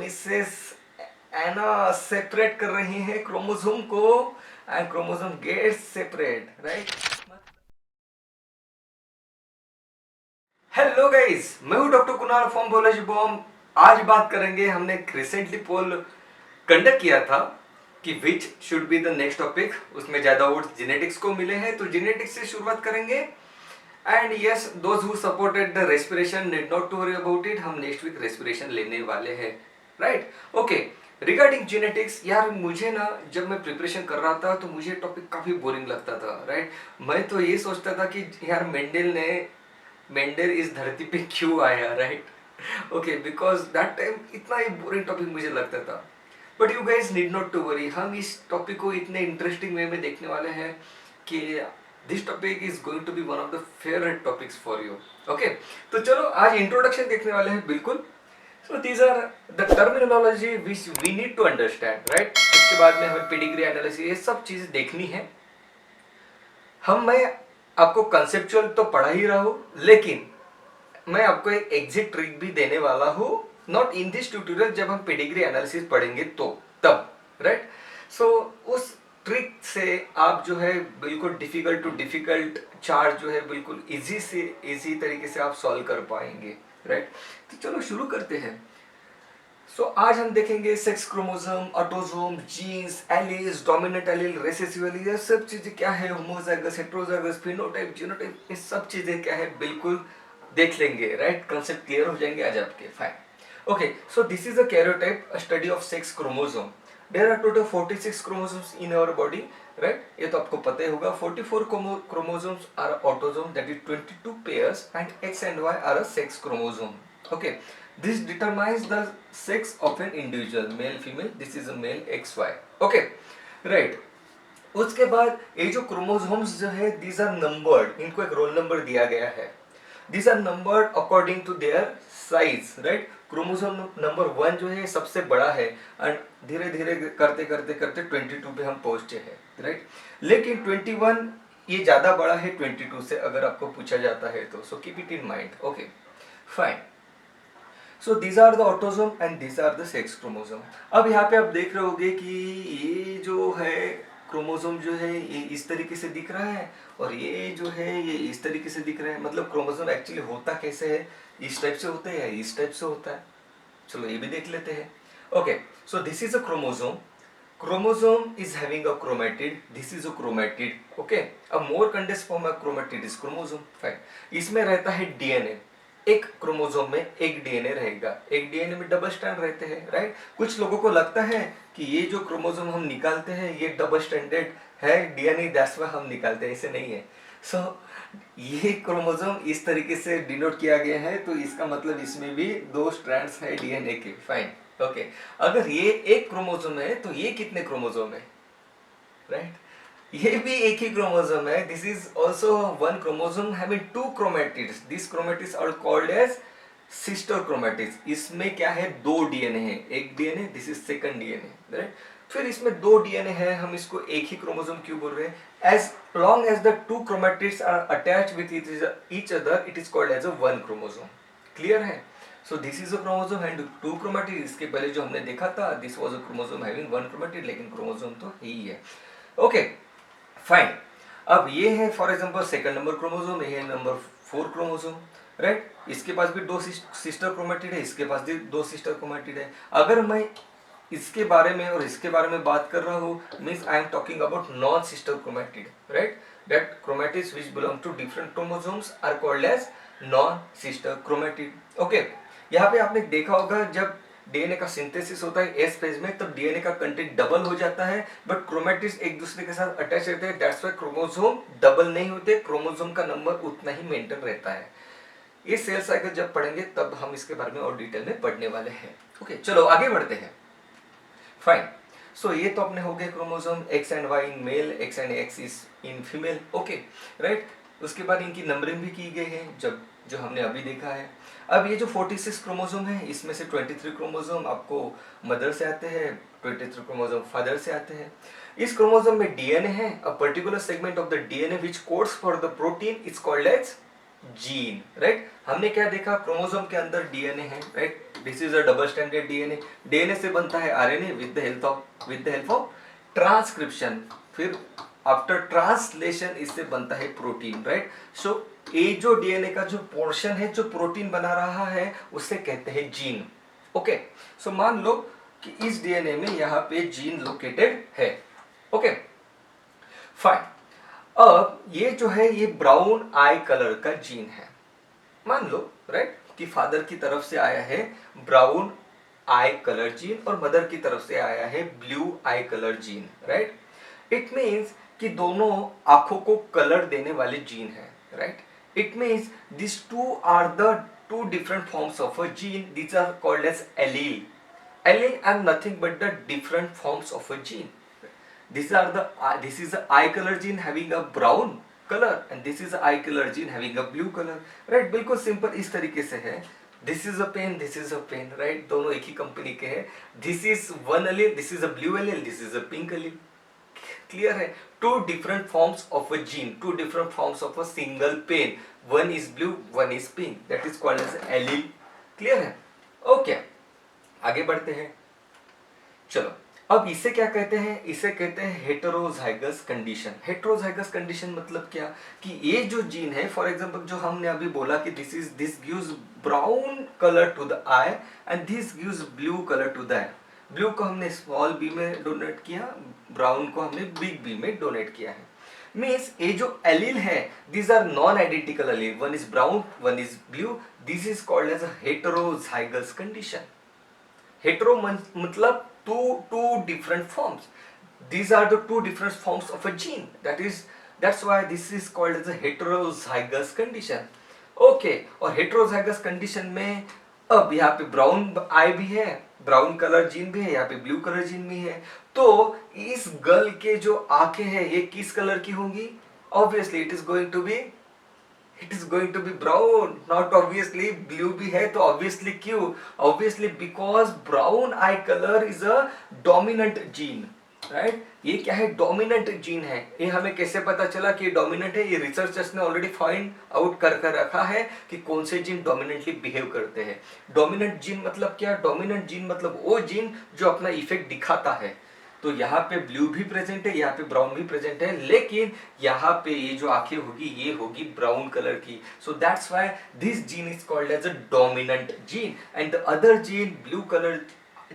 Mrs एना separate कर रही हैं क्रोमोसोम को and chromosome gets separate, right. Hello guys, मैं हूं डॉक्टर कुणाल फ्रॉम बोलॉजी बॉम। आज बात करेंगे, हमने एक रिसेंटली पोल कंडक्ट किया था कि which should be the next topic. उसमें ज्यादा वोट्स जेनेटिक्स को मिले हैं, तो जेनेटिक्स से शुरुआत करेंगे। And yes, those who supported the respiration need not to worry about it. हम नेक्स्ट वीक रेस्पिरेशन लेने वाले हैं, राइट। ओके, रिगार्डिंग जेनेटिक्स, यार मुझे ना जब मैं प्रिपरेशन कर रहा था तो मुझे टॉपिक काफी बोरिंग लगता था, राइट। मैं तो ये सोचता था कि यार मेंडल इस धरती पे क्यों आया, right. Okay, because that time इतना ही बोरिंग टॉपिक मुझे लगता था। But you guys need not to worry, हम इस टॉपिक को इतने इंटरेस्टिंग वे में देखने वाले हैं कि this topic is going to be one of the favourite topics for you. Okay, तो चलो आज इंट्रोडक्शन देखने वाले हैं, बिल्कुल। So these are the terminology which we need to understand, right. इसके बाद में हमें पेडिग्री एनालिसिस, ये सब चीजें देखनी है। मैं आपको कंसेप्चुअल तो पढ़ा ही रहा हूँ, लेकिन मैं आपको एक एग्जिट ट्रिक भी देने वाला हूँ, नॉट इन दिस ट्यूटोरियल, जब हम पेडिग्री एनालिसिस पढ़ेंगे तो तब, राइट। सो उस ट्रिक से आप जो है बिल्कुल डिफिकल्ट टू डिफिकल्ट चार्ट जो है बिल्कुल इजी से इजी तरीके से आप सॉल्व कर पाएंगे, राइट। तो चलो शुरू करते हैं। आज हम देखेंगे sex chromosome, autosome, genes, alleles, dominant allele, recessive allele, ये सब चीजें क्या है, होमोजाइगस, हेटेरोजाइगस, फिनोटाइप, जीनोटाइप, ये सब चीजें क्या है बिल्कुल देख लेंगे, राइट। कंसेप्ट क्लियर हो जाएंगे आज आपके, fine. Okay, so this is a karyotype, a study of sex chromosome. There are total 46 chromosomes in our body, right. ये तो आपको पता ही होगा। 44 chromosomes are autosome, that is 22 pairs, and X and Y are a sex chromosome. Okay, this determines the sex of an individual, male, female. This is a male XY. Okay, right. उसके बाद ये जो chromosomes जो है, these are numbered. इनको एक roll number दिया गया है। These are numbered according to their size, right? Chromosome number 1 जो है सबसे बड़ा है, एंड धीरे धीरे करते करते करते 22 पे हम पहुंचे हैं, राइट। लेकिन 21 ये ज्यादा बड़ा है 22 से, अगर आपको पूछा जाता है तो। So keep it in mind. Okay, fine. So these are the autosome and these are the sex chromosome. अब यहाँ पे आप देख रहे होगे कि ये जो है क्रोमोसोम जो है ये इस तरीके से दिख रहा है, और ये जो है ये इस तरीके से दिख रहा है। मतलब क्रोमोसोम एक्चुअली होता कैसे है, इस टाइप से होता है या इस टाइप से होता है, चलो ये भी देख लेते हैं। Okay, so this is a chromosome. Chromosome is having a chromatid. This is a chromatid. Okay, a more condensed form of chromatid is chromosome. Fine. इसमें रहता है डीएनए। एक क्रोमोसोम में एक डीएनए रहेगा। एक डीएनए में डबल स्ट्रैंड रहते हैं, राइट। कुछ लोगों को लगता है कि ये जो क्रोमोसोम हम निकालते हैं ये डबल स्ट्रैंडेड है डीएनए, दैट्स व्हाई हम निकालते हैं। ऐसे नहीं है। सो ये क्रोमोसोम इस तरीके से डिनोट किया गया है, तो इसका मतलब इसमें भी 2 स्ट्रैंड्स है डीएनए के। फाइन। ओके, अगर ये एक क्रोमोसोम है तो ये कितने क्रोमोसोम है, राइट। ये भी एक ही क्रोमोसोम है। This is also one chromosome having 2 chromatids. This chromatids are called as sister chromatids. इसमें क्या है, 2 डीएनए है। एक DNA, this is second DNA, right. फिर इसमें 2 डीएनए है, हम इसको एक ही क्रोमोसोम क्यों बोल रहे हैं? As long as the 2 chromatids are attached with each other, it is called as a one chromosome. Clear है? So this is a chromosome and 2 chromatid. इसके पहले जो हमने देखा था, this was a chromosome having 1 chromatid, लेकिन chromosome तो ही है। Okay, fine. अब ये है for example second number chromosome, ये है नंबर 4 क्रोमोसोम, राइट। इसके पास भी 2 सिस्टर क्रोमेटिड है, इसके पास भी 2 सिस्टर क्रोमेटिड है। अगर मैं इसके बारे में और इसके बारे में बात कर रहा हूँ, means I am talking about non sister chromatid, right. That chromatids which belong to different chromosomes are called as non sister chromatid. Okay, यहाँ पे आपने देखा होगा जब डीएनए का सिंथेसिस होता है एस फेज में, तब डीएनए का कंटेंट डबल हो जाता है, बट क्रोमेटिड्स एक दूसरे के साथ अटैच रहते हैं, दैट्स व्हाई क्रोमोसोम डबल नहीं होते, क्रोमोसोम का नंबर उतना ही मेंटेन रहता है। ये सेल साइकिल जब पढ़ेंगे तब हम इसके बारे में और डिटेल में पढ़ने वाले हैं। ओके, चलो आगे बढ़ते हैं। फाइन। सो ये तो अपने हो गए chromosome X and Y in male, X and X is in female. Okay, right. उसके बाद इनकी नंबरिंग भी की गई है, जब जो हमने अभी देखा है। अब ये जो 46 क्रोमोसोम है, इसमें से 23 क्रोमोसोम आपको मदर से आते हैं, 23 क्रोमोसोम फादर से आते हैं। इस क्रोमोसोम में डीएनए है, a particular segment of the DNA which codes for the protein is called as gene, right. हमने क्या देखा, क्रोमोसोम के अंदर डीएनए है, right. This is a double standard DNA. DNA से बनता है RNA with the help of transcription, फिर आफ्टर ट्रांसलेशन इससे बनता है प्रोटीन, राइट। सो ये जो डीएनए का जो पोर्शन है जो प्रोटीन बना रहा है उसे कहते हैं जीन। ओके, सो मान लो कि इस डीएनए में यहाँ पे जीन लोकेटेड है। Okay fine. अब ये जो है ये ब्राउन आई कलर का जीन है, मान लो, राइट, कि फादर की तरफ से आया है ब्राउन आई कलर जीन और मदर की तरफ से आया है blue eye colour gene, right. It means कि दोनों आंखों को कलर देने वाले जीन है, right. It means this two are the two different forms of a gene, these are called as allele. Allele are nothing but the different forms of a gene. These are the this is the eye color gene having a brown color and this is the eye color gene having a blue color, right। बिल्कुल simple इस तरीके से है। This is a pen, this is a pen, right। दोनों एक ही company के हैं। This is one allele, this is a blue allele, this is a pink allele। Clear है। Two different forms of a gene, two different forms of a single pen, one is blue one is pink, that is called as allele. Clear है। Okay आगे बढ़ते हैं। चलो अब इसे क्या कहते हैं, इसे कहते हैं हेटेरोजाइगस कंडीशन। हेटेरोजाइगस कंडीशन मतलब क्या, कि ये जो जीन है, फॉर एग्जांपल जो हमने अभी बोला कि this gives brown colour to the eye and this gives blue colour to the eye. Blue को हमने स्मॉल बी में डोनेट किया, ब्राउन को हमने बिग बी में डोनेट किया है। मीन्स ये जो एलील है these are non identical allele, one is brown one is blue, this is called as a heterozygous condition. Hetero मतलब two different forms, these are the two different forms of a gene, that's why this is called as a heterozygous condition। Okay और heterozygous condition में अब यहाँ पे brown आई भी है, brown colour gene भी है, यहाँ पे ब्लू कलर जीन भी है, तो इस गर्ल के जो आंखें हैं ये किस कलर की होंगी, obviously it is going to be brown, not obviously blue भी है तो ऑब्वियसली क्यों, obviously because brown eye colour is a dominant gene, right. ये क्या है, डोमिनेंट जीन है। ये हमें कैसे पता चला कि ये डोमिनेंट है, ये रिसर्चर्स ने ऑलरेडी फाइंड आउट कर रखा है कि कौन से जीन डोमिनेंटली बिहेव करते हैं। डोमिनेंट जीन मतलब क्या, डोमिनेंट जीन मतलब वो जीन जो अपना इफेक्ट दिखाता है। तो यहाँ पे ब्लू भी प्रेजेंट है, यहाँ पे ब्राउन भी प्रेजेंट है, लेकिन यहाँ पे ये जो आंखें होगी ये होगी ब्राउन कलर की। So that's why this gene is called as a dominant gene and the other gene blue colour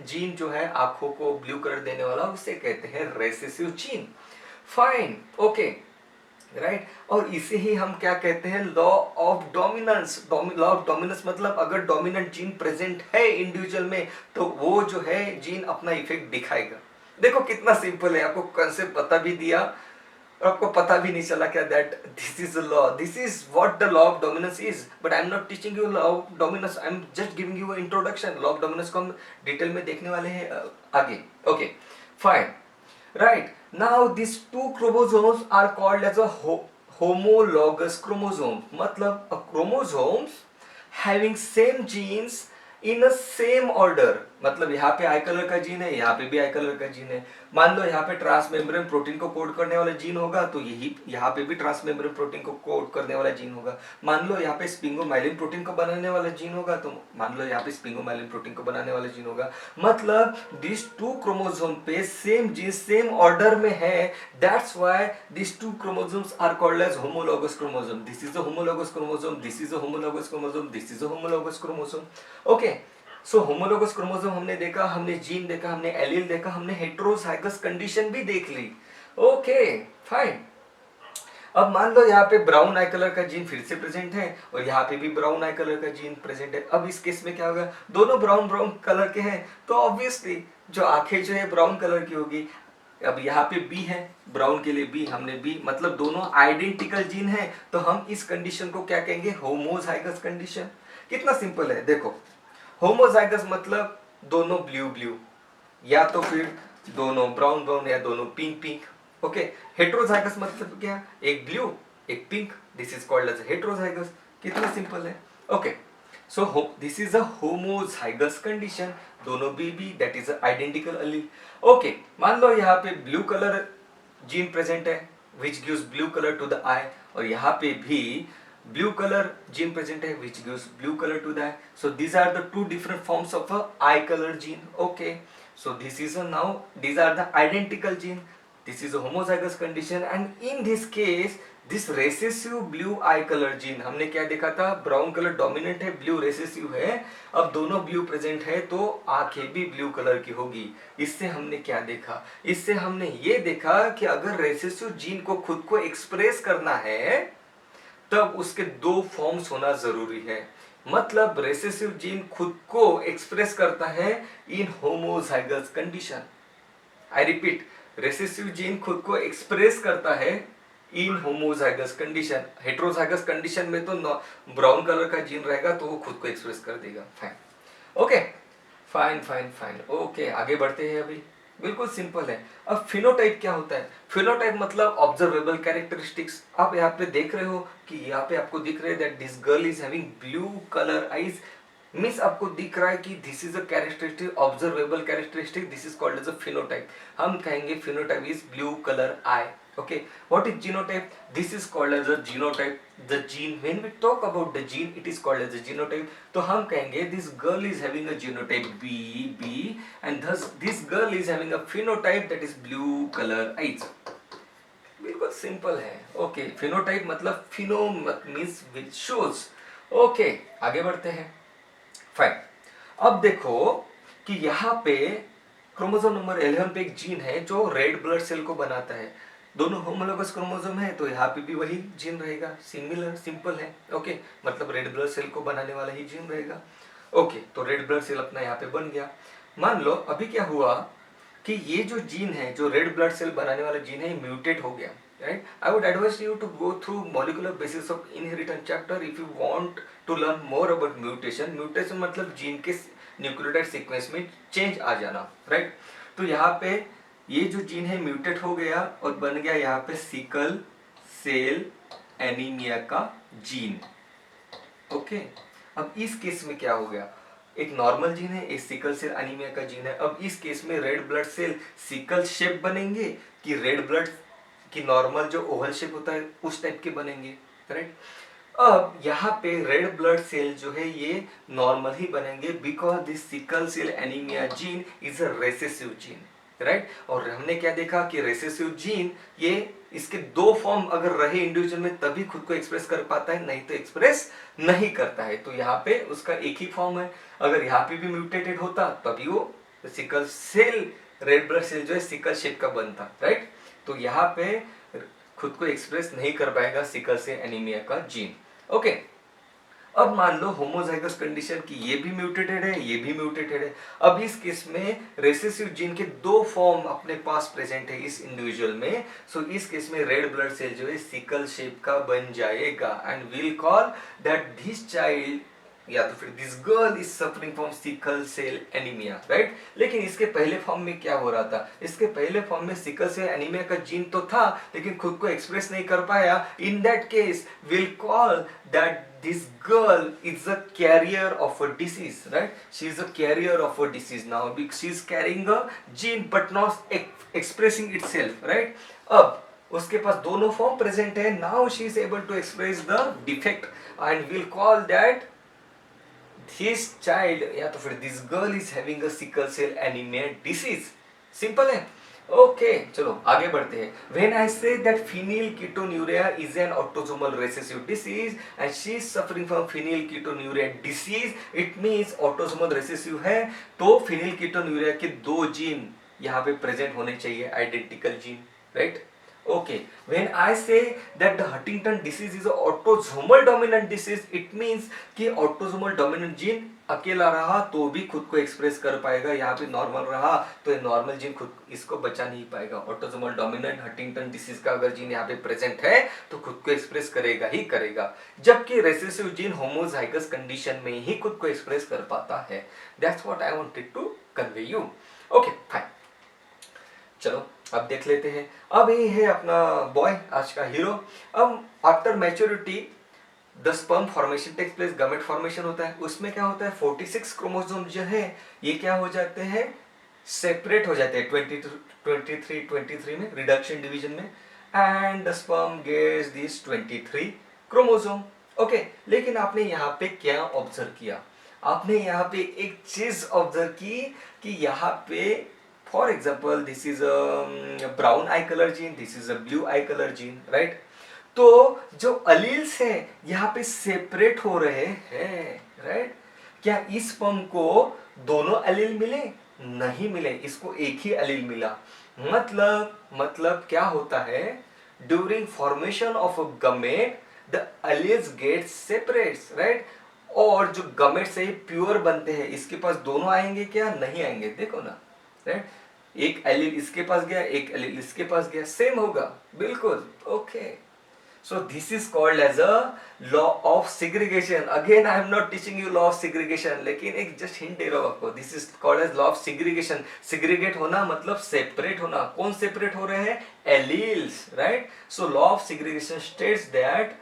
gene जो है आंखों को ब्लू कलर देने वाला उसे कहते हैं recessive gene. Fine, okay, right. और इसे ही हम क्या कहते हैं, law of dominance. Law of dominance मतलब अगर डोमिनेंट जीन प्रेजेंट है इंडिविजुअल में तो वो जो है जीन अपना इफेक्ट दिखाएगा। देखो कितना सिंपल है, आपको कंसेप्ट बता भी दिया और आपको पता भी नहीं चला क्या, that this is the law, this is what the law of dominance is. But I am not teaching you law of dominance, I am just giving you introduction. Law of dominance को हम detail में देखने वाले हैं आगे। Okay fine, right। Now these two chromosomes are called as a homologous chromosome, मतलब a chromosomes having same genes in a same order। मतलब यहाँ पे आई कलर का जीन है, यहाँ पे भी आई कलर का जीन है। मान लो यहाँ पे ट्रांसमेम्ब्रेन प्रोटीन को कोड करने वाला जीन होगा तो यही यहाँ पे भी ट्रांसमेम्ब्रेन प्रोटीन को कोड करने वाला जीन होगा। मान लो यहाँ पे स्पिंगोमाइलिन प्रोटीन को बनाने वाला जीन होगा तो मान लो यहाँ पे स्पिंगोमाइलिन प्रोटीन को बनाने वाला जीन होगा। मतलब दिस टू क्रोमोसोम पे सेम जीन सेम ऑर्डर में है, that's why this two chromosomes are called as homologous chromosome. This is a homologous chromosome, this is a homologous chromosome, this is a homologous chromosome. Okay so homologous chromosome हमने देखा, हमने gene देखा, हमने allele देखा, हमने heterozygous condition भी देख ली। Okay fine. अब मान लो यहाँ पे ब्राउन आई कलर का जीन फिर से प्रेजेंट है और यहाँ पे भी ब्राउन आई कलर का जीन प्रेजेंट है। अब इस केस में क्या होगा, दोनों ब्राउन ब्राउन कलर के हैं तो ऑब्वियसली जो आंखें जो है ब्राउन कलर की होगी। अब यहाँ पे बी है, ब्राउन के लिए बी, हमने बी, मतलब दोनों आइडेंटिकल जीन है तो हम इस कंडीशन को क्या कहेंगे, होमोजाइगस कंडीशन। कितना सिंपल है देखो, होमोजाइगस मतलब दोनों ब्लू ब्लू या तो फिर दोनों ब्राउन ब्राउन या दोनों पिंक पिंक। ओके हेटेरोजाइगस मतलब क्या, एक ब्लू एक pink, this is called as heterozygous. कितना सिंपल है। Okay so this is a homozygous condition, दोनों B B that is identical allele. Okay मान लो यहाँ पे ब्लू कलर जीन प्रेजेंट है which gives blue colour to the eye और यहाँ पे भी blue color gene present hai which gives blue color to the eye. So these are the two different forms of a eye color gene. Okay, so this is a now these are the identical gene. This is a homozygous condition and in this case this recessive blue eye color gene, हमने क्या देखा था, brown colour dominant है, blue recessive है. अब दोनों blue present है तो आंखें भी ब्लू कलर की होगी. इससे हमने क्या देखा, इससे हमने ये देखा कि अगर रेसेसिव जीन को खुद को एक्सप्रेस करना है तब उसके दो फॉर्म्स होना जरूरी है. मतलब रेसेसिव जीन खुद को एक्सप्रेस करता है इन homozygous condition. I repeat, recessive gene खुद को एक्सप्रेस करता है इन होमोजाइगस कंडीशन. हेट्रोजाइगस कंडीशन में तो ब्राउन कलर का जीन रहेगा तो वो खुद को एक्सप्रेस कर देगा. Fine, okay, fine fine fine. Okay, आगे बढ़ते हैं. अभी बिल्कुल सिंपल है. अब फिनोटाइप क्या होता है? फिनोटाइप मतलब ऑब्जर्वेबल कैरेक्टरिस्टिक्स. आप यहाँ पे देख रहे हो कि यहाँ पे आपको दिख रहे है that this girl is having blue colour eyes. Means आपको दिख रहा है कि this is a characteristic, observable characteristic. This is called as a phenotype. हम कहेंगे phenotype is blue colour eye. Okay, what is genotype? This is called as a genotype. The gene, when we talk about the gene, it is called as a genotype. तो हम कहेंगे this girl is having a genotype B, and thus this girl is having a phenotype that is blue color eyes. बिल्कुल simple है. Okay, phenotype मतलब Fino means which shows. Okay, आगे बढ़ते हैं. Fine. अब देखो कि यहाँ पे क्रोमोसोम नंबर 11 पे एक जीन है जो रेड ब्लड सेल को बनाता है. दोनों होमोलोगस क्रोमोसोम है तो यहाँ पे भी वही जीन रहेगा. सिमिलर, सिंपल है. ओके, मतलब रेड ब्लड सेल को बनाने वाला ही जीन रहेगा. ओके, तो रेड ब्लड सेल अपना यहाँ पे बन गया. मान लो अभी क्या हुआ कि ये जो जीन है, जो रेड ब्लड सेल बनाने वाला जीन है, म्यूटेट हो गया. Right, I would advise you to go through molecular basis of inheritance chapter if you want to learn more about mutation. Mutation मतलब जीन के न्यूक्लियोटाइड सीक्वेंस में चेंज आ जाना. राइट, तो यहाँ पे ये जो जीन है म्यूटेट हो गया और बन गया यहाँ पे सिकल सेल एनीमिया का जीन. ओके, अब इस केस में क्या हो गया, एक नॉर्मल जीन है, एक सिकल सेल एनीमिया का जीन है. अब इस केस में red blood cell sickle shape बनेंगे कि रेड ब्लड की नॉर्मल जो ओवल शेप होता है उस टाइप के बनेंगे. राइट, अब यहाँ पे रेड ब्लड सेल जो है ये नॉर्मल ही बनेंगे because this sickle cell anaemia gene is a recessive gene. Right, और हमने क्या देखा कि रेसेसिव जीन ये इसके दो फॉर्म अगर रहे इंडिविजुअल में तभी खुद को एक्सप्रेस कर पाता है, नहीं तो एक्सप्रेस नहीं करता है. तो यहाँ पे उसका एक ही फॉर्म है. अगर यहाँ पे भी म्यूटेटेड होता तभी वो sickle cell red blood cell जो है सिकल शेप का बनता. राइट, तो यहाँ पे खुद को एक्सप्रेस नहीं कर पाएगा सिकल सेल एनीमिया का जीन. ओके, अब मान लो होमोजाइगस कंडीशन की ये भी म्यूटेटेड है, ये भी म्यूटेटेड है. अब इस केस में रेसेसिव जीन के दो फॉर्म अपने पास प्रेजेंट है इस इंडिविजुअल में. सो इस केस में रेड ब्लड सेल जो है सिकल शेप का बन जाएगा and will call that this child या तो फिर this girl is suffering from sickle cell anaemia. Right, लेकिन इसके पहले फॉर्म में क्या हो रहा था, इसके पहले फॉर्म में सिकल सेल एनीमिया का जीन तो था लेकिन खुद को एक्सप्रेस नहीं कर पाया. In that case will call that this girl is a carrier of a disease. Right, she is a carrier of a disease now because she is carrying a gene but not expressing itself. Right, अब उसके पास दोनों form present है. now she is able to express the defect and we'll call that this child या तो फिर this girl is having a sickle cell anemia disease. Simple है. Okay, चलो आगे बढ़ते हैं. When I say that phenylketonuria is an autosomal recessive disease and she is suffering from phenylketonuria disease, it means autosomal recessive है तो phenylketonuria के दो gene यहाँ पे प्रेजेंट होने चाहिए, identical gene. Right, okay. When I say that the Huntington disease is an autosomal dominant disease, it means कि autosomal dominant gene अकेला रहा तो भी खुद को एक्सप्रेस कर पाएगा. यहाँ पे नॉर्मल रहा तो ये नॉर्मल जीन खुद इसको बचा नहीं पाएगा. ऑटोसोमल डोमिनेंट हंटिंगटन डिसीज का अगर जीन यहाँ पे प्रेजेंट है तो खुद को एक्सप्रेस करेगा ही करेगा. जबकि रेसेसिव जीन होमोजाइगस कंडीशन में ही खुद को एक्सप्रेस कर पाता है. That's what I wanted to convey you. Okay, fine. चलो अब देख लेते हैं. अब ये है अपना बॉय, आज का हीरो. अब after maturity the sperm formation takes place, gamete formation होता है. उसमें क्या होता है 46 क्रोमोसोम जो है ये क्या हो जाते हैं, सेपरेट हो जाते हैं 23 में रिडक्शन डिवीजन में. And the sperm gets this 23 chromosome. Okay, लेकिन आपने यहाँ पे क्या ऑब्जर्व किया? आपने यहाँ पे एक चीज ऑब्जर्व की कि यहाँ पे for example this is a brown eye colour gene, this is a blue eye colour gene, right? तो जो अलील्स है यहाँ पे सेपरेट हो रहे हैं, राइट? क्या इस स्पर्म को दोनों अलील मिले? नहीं मिले, इसको एक ही अलील मिला। मतलब क्या होता है, during formation of a gamete the alleles get separates, right? और जो गमेट से प्योर बनते हैं इसके पास दोनों आएंगे क्या? नहीं आएंगे, देखो ना, राइट? एक एलील इसके पास गया, एक एलील इसके पास गया, सेम होगा, बिल्कुल। Okay, so this is called as a law of segregation. Again I am not teaching you law of segregation, लेकिन एक just hint दे रहा हूँ आपको। This is called as law of segregation. Segregate होना मतलब separate होना। कौन separate हो रहे हैं? Alleles, right? So law of segregation states that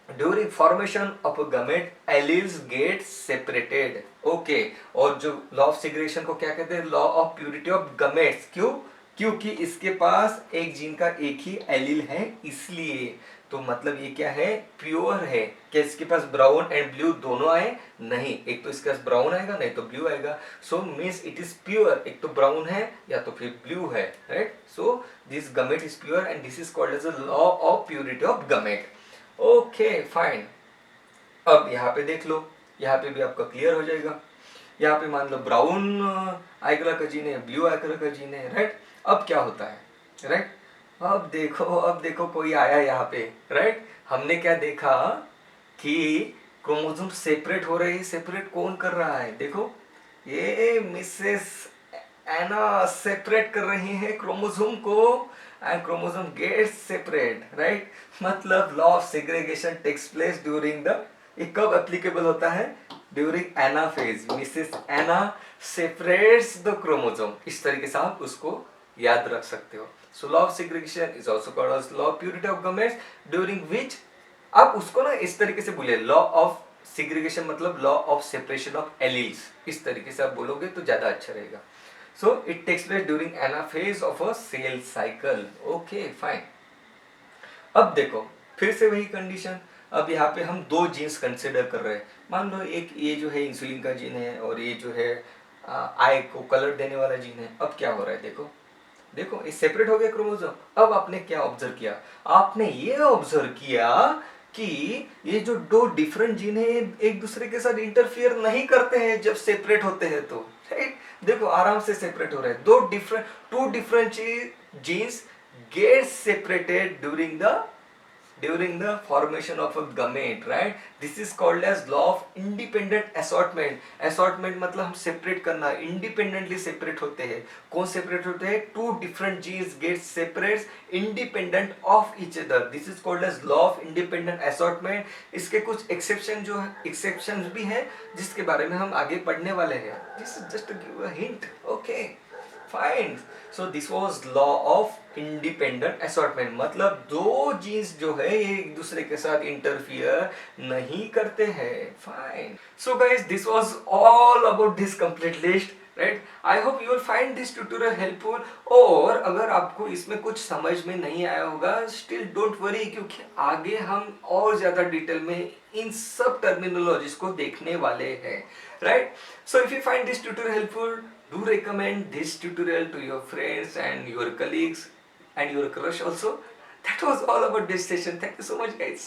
during formation of a gamete alleles get separated. Okay, और जो लॉ ऑफ सेग्रेगेशन को क्या कहते हैं? Law of purity of gametes. क्यों? क्योंकि इसके पास एक जीन का एक ही एलील है, इसलिए। तो मतलब ये क्या है? प्योर है। क्या इसके पास ब्राउन एंड ब्लू दोनों आए? नहीं, एक तो इसके पास ब्राउन आएगा, नहीं तो ब्लू आएगा। So means it is pure, एक तो ब्राउन है या तो फिर ब्लू है, right? So this gamete is pure and this is called as a law of purity of gamete. Okay fine, अब यहाँ पे देख लो, यहाँ पे भी आपका क्लियर हो जाएगा। यहाँ पे मान लो ब्राउन आई कलर का जीन है, ब्लू आई कलर का जीन है, राइट? अब क्या होता है, राइट? अब देखो कोई आया यहाँ पे, राइट? हमने क्या देखा कि क्रोमोसोम सेपरेट हो रहे हैं। सेपरेट कौन कर रहा है? देखो, ये मिसेस एना सेपरेट कर रही है क्रोमोसोम को, and chromosome gets separate, right? मतलब law of segregation takes place during the, ये कब एप्लीकेबल होता है? During anaphase. Mrs Ana separates the chromosome. इस तरीके से आप उसको याद रख सकते हो। So law of segregation is also called as law of purity of gametes during which, आप उसको ना इस तरीके से बोलिए, लॉ ऑफ सिग्रीगेशन मतलब law of separation of alleles. इस तरीके से आप बोलोगे तो ज्यादा अच्छा रहेगा। So it takes place during anaphase of a cell cycle. Okay fine, अब देखो फिर से वही कंडीशन। अब यहाँ पे हम दो जीन्स कंसिडर कर रहे हैं। मान लो एक ये जो है इंसुलिन का जीन है और ये जो है आई को कलर देने वाला जीन है। अब क्या हो रहा है? देखो देखो, ये सेपरेट हो गया क्रोमोसोम। अब आपने क्या ऑब्जर्व किया? आपने ये ऑब्जर्व किया कि ये जो दो डिफरेंट जीन है एक दूसरे के साथ इंटरफियर नहीं करते हैं जब सेपरेट होते हैं तो, राइट? देखो आराम से सेपरेट हो रहे हैं। Two different genes get separated during the formation of a gamete, right? This is called as law of independent assortment. Assortment मतलब हम separate करना, independently separate होते हैं। कौन separate होते हैं? Two different genes get separates independent of each other. This is called as law of independent assortment. इसके कुछ exceptions भी हैं जिसके बारे में हम आगे पढ़ने वाले हैं। This is just to give a hint. Okay. Fine, so this was law of independent assortment. मतलब दो जीन्स जो है ये एक दूसरे के साथ इंटरफियर नहीं करते हैं। Fine, so guys this was all about this complete list, right? I hope you will find this tutorial helpful. और अगर आपको इसमें कुछ समझ में नहीं आया होगा, स्टिल डोंट वरी, क्योंकि आगे हम और ज्यादा डिटेल में इन सब टर्मिनोलॉजीज को देखने वाले हैं, right? So if you find this tutorial helpful, do recommend this tutorial to your friends and your colleagues and your crush also. That was all about this session. Thank you so much guys.